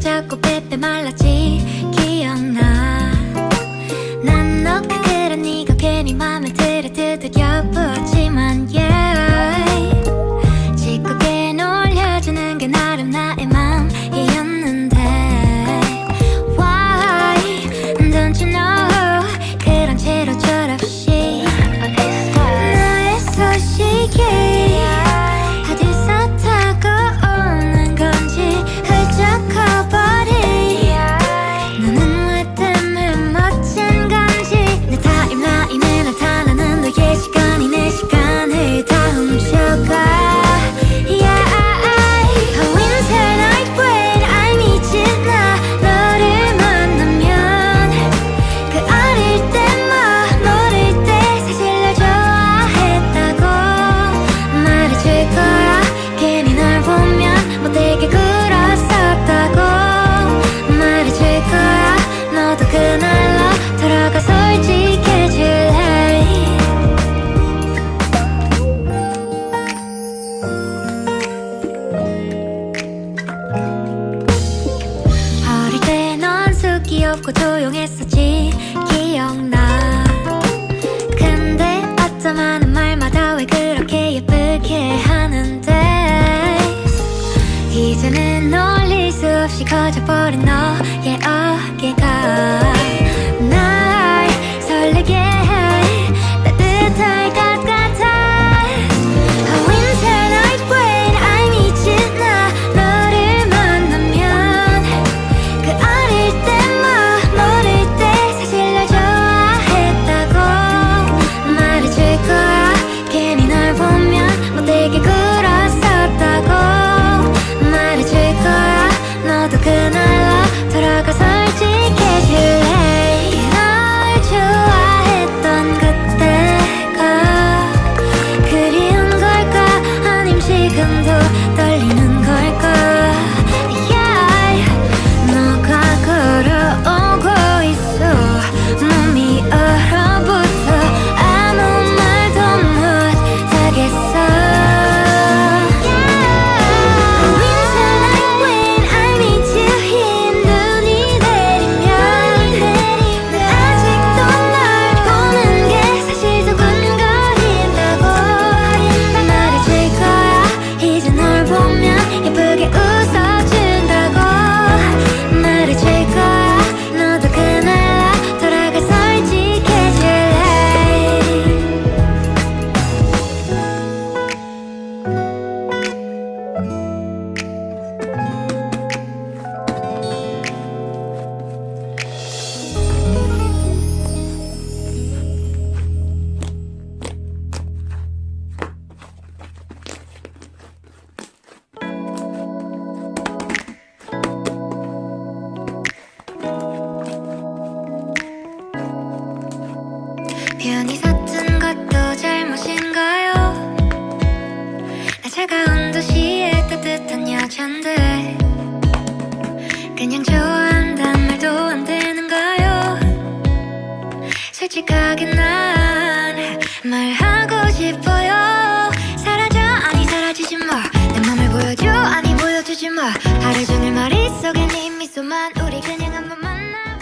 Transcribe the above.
자꾸 빼빼 말랐지 기억나. 난 너가 그런 네가 괜히 맘에 들어 두드려 보지만 yeah, 짓궂게 놀려주는 게 나름 나의 맘이었는데 why don't you know 그런 채로 철없이 너의 소식이 어디서 타고 오는 건지 훌쩍 커버린 너는 왜 때문에 멋진 건지 내 타임라인에 나타나는 너의 시간이 내 시간을 다 훔쳐가. 귀엽고 조용했었지 기억나. 근데 어쩜 하는 말마다 왜 그렇게 예쁘게 하는데 이제는 놀릴 수 없이 커져버린 너의 어깨가 날 설레게 해 따뜻할 것 같아. Winter night when I meet you 나 너를 만나면 그 어릴 때 되게 굴었었다고 말해줄 거야. 너도 그날로 돌아가 솔직해질래. 널 좋아했던 그때가 그리운 걸까 아님 지금도 떨리는 걸까. yeah, 너가 걸어오고 있어 몸이 얼어붙어 아무 말도 못하겠어. 편히 섰던 것도 잘못인가요? 나 차가운 도시의 따뜻한 여잔데 그냥 좋아한단 말도 안 되는가요? 솔직하게 난 말하고 싶어요. 사라져 아니 사라지지 마. 내 맘을 보여줘 아니 보여주지 마. 하루 종일 머릿속에 네 미소만 우리 그냥 한번 만나.